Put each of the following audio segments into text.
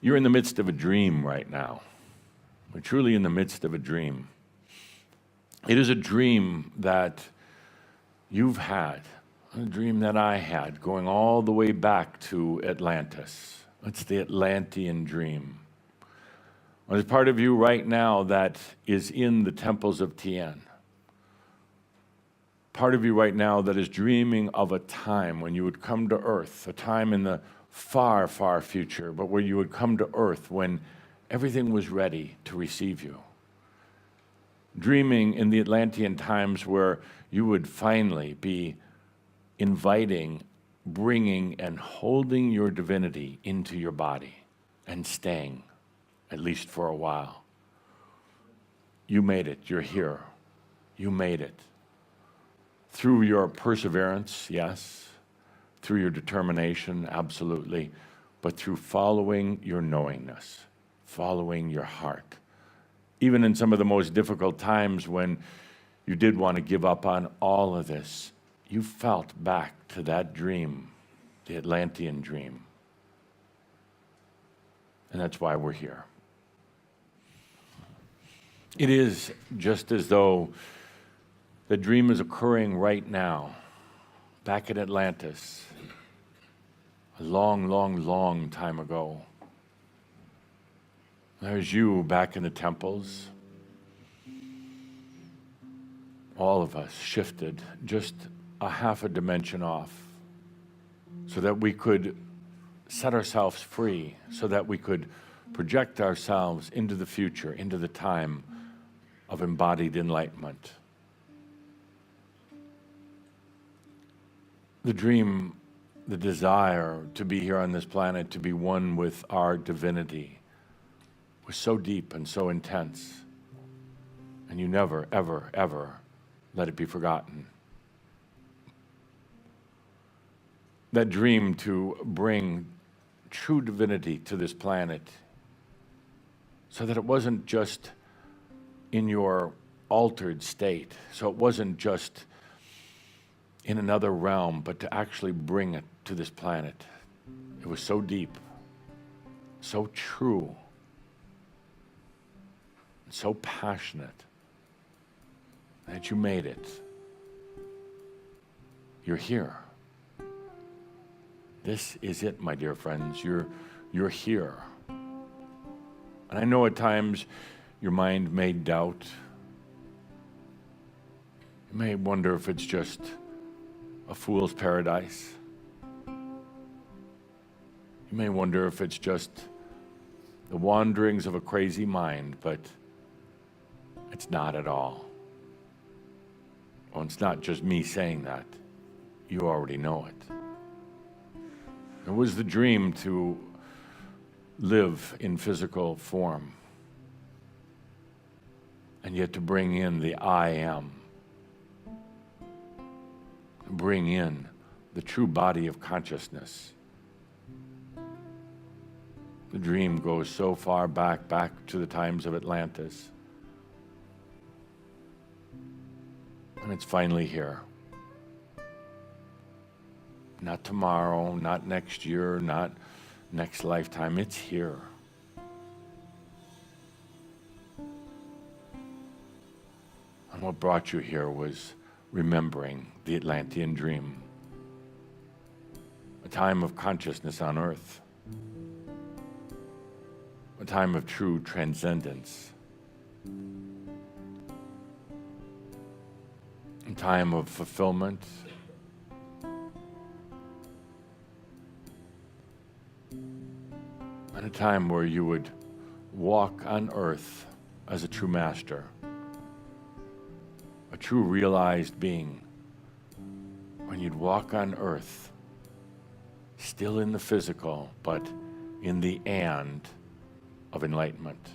You're in the midst of a dream right now. We're truly in the midst of a dream. It is a dream that you've had, a dream that I had, going all the way back to Atlantis. It's the Atlantean dream. There's part of you right now that is in the temples of Tien. Part of you right now that is dreaming of a time when you would come to Earth, a time in the far, far future, but where you would come to Earth when everything was ready to receive you. Dreaming in the Atlantean times where you would finally be inviting, bringing, and holding your divinity into your body and staying, at least for a while. You made it. You're here. You made it. Through your perseverance, yes. Through your determination, absolutely. But through following your knowingness, following your heart. Even in some of the most difficult times when you did want to give up on all of this, you felt back to that dream, the Atlantean dream. And that's why we're here. It is just as though the dream is occurring right now, back at Atlantis, a long, long, long time ago. There's you back in the temples. All of us shifted just a half a dimension off so that we could set ourselves free, so that we could project ourselves into the future, into the time of embodied enlightenment. The dream, the desire to be here on this planet, to be one with our divinity, was so deep and so intense. And you never, ever, ever let it be forgotten. That dream to bring true divinity to this planet so that it wasn't just in your altered state, so it wasn't just in another realm, but to actually bring it to this planet. It was so deep, so true, so passionate that you made it. You're here. This is it, my dear friends. You're here. And I know at times your mind may doubt. You may wonder if it's just a fool's paradise. You may wonder if it's just the wanderings of a crazy mind, but it's not at all. Well, it's not just me saying that. You already know it. It was the dream to live in physical form, and yet to bring in the I am, bring in the true body of consciousness. The dream goes so far back to the times of Atlantis. And it's finally here. Not tomorrow, not next year, not next lifetime. It's here. And what brought you here was remembering the Atlantean dream. A time of consciousness on Earth. A time of true transcendence. A time of fulfillment. And a time where you would walk on Earth as a true master. A true realized being. When you'd walk on Earth, still in the physical, but in the and of enlightenment.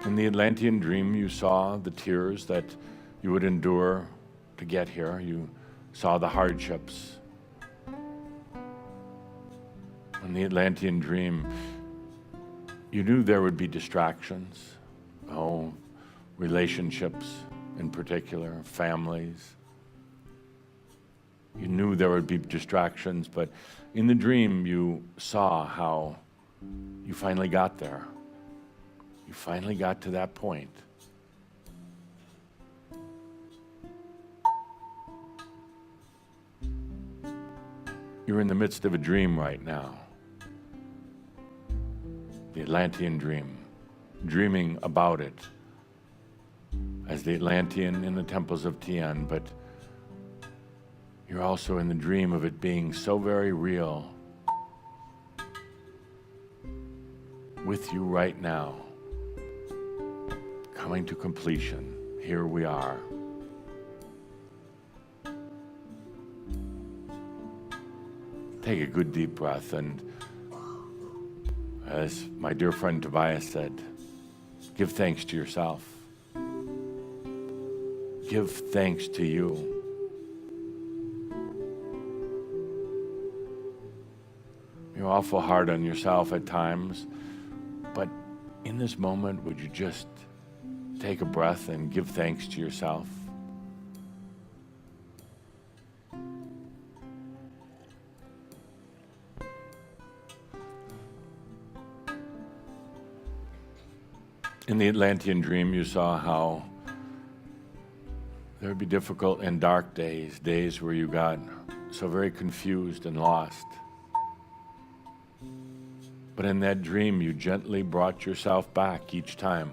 In the Atlantean dream, you saw the tears that you would endure to get here. You saw the hardships. In the Atlantean dream, you knew there would be distractions. Oh, relationships in particular, families. You knew there would be distractions, but in the dream you saw how you finally got there. You finally got to that point. You're in the midst of a dream right now. The Atlantean dream. Dreaming about it as the Atlantean in the temples of Tian, but you're also in the dream of it being so very real with you right now, coming to completion. Here we are. Take a good deep breath, and as my dear friend Tobias said, give thanks to yourself. Give thanks to you. You're awful hard on yourself at times, but in this moment, would you just take a breath and give thanks to yourself? In the Atlantean dream, you saw how there would be difficult and dark days, days where you got so very confused and lost. But in that dream, you gently brought yourself back each time.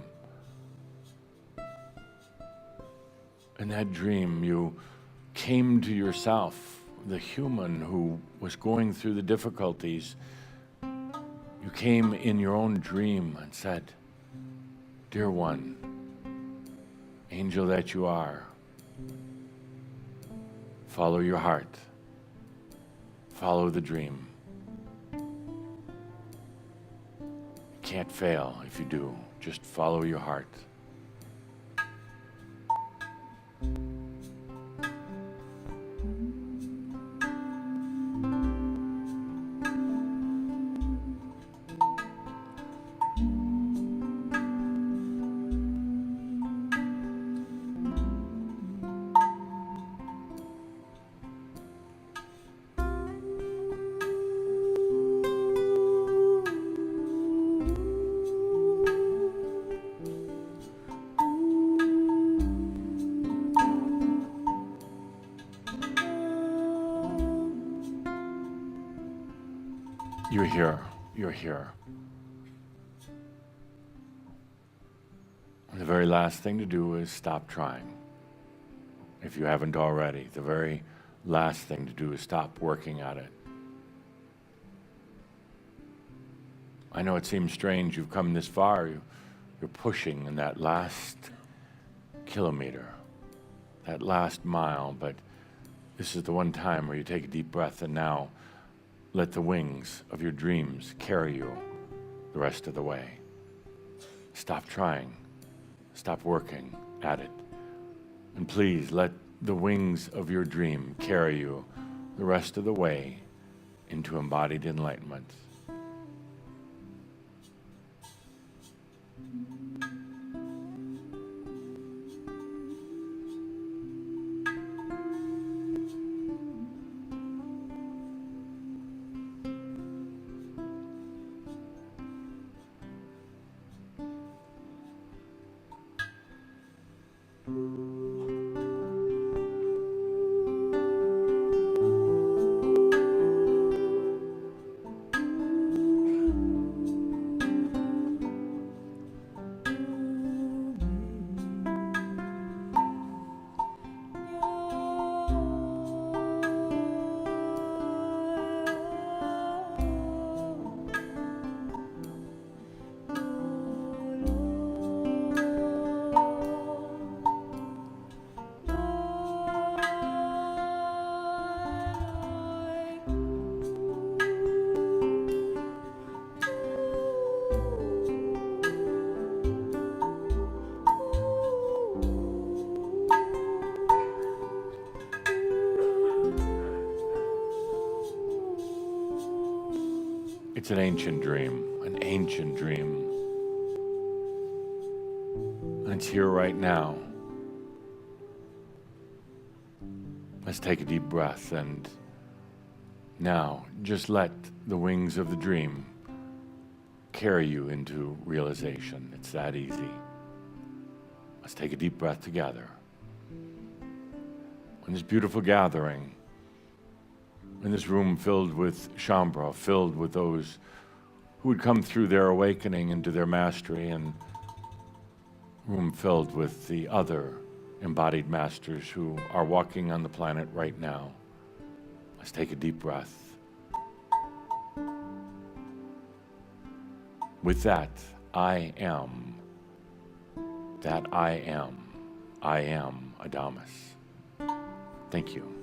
In that dream, you came to yourself, the human who was going through the difficulties. You came in your own dream and said, "Dear one, angel that you are, follow your heart, follow the dream. You can't fail if you do, just follow your heart." You're here. You're here. And the very last thing to do is stop trying. If you haven't already, the very last thing to do is stop working at it. I know it seems strange you've come this far. You're pushing in that last kilometer, that last mile, but this is the one time where you take a deep breath and now let the wings of your dreams carry you the rest of the way. Stop trying. Stop working at it. And please let the wings of your dream carry you the rest of the way into embodied enlightenment. It's an ancient dream, an ancient dream. And it's here right now. Let's take a deep breath, and now just let the wings of the dream carry you into realization. It's that easy. Let's take a deep breath together. In this beautiful gathering, in this room filled with Shambra, filled with those who would come through their awakening into their mastery, and room filled with the other embodied masters who are walking on the planet right now. Let's take a deep breath. With that, I am Adamus. Thank you.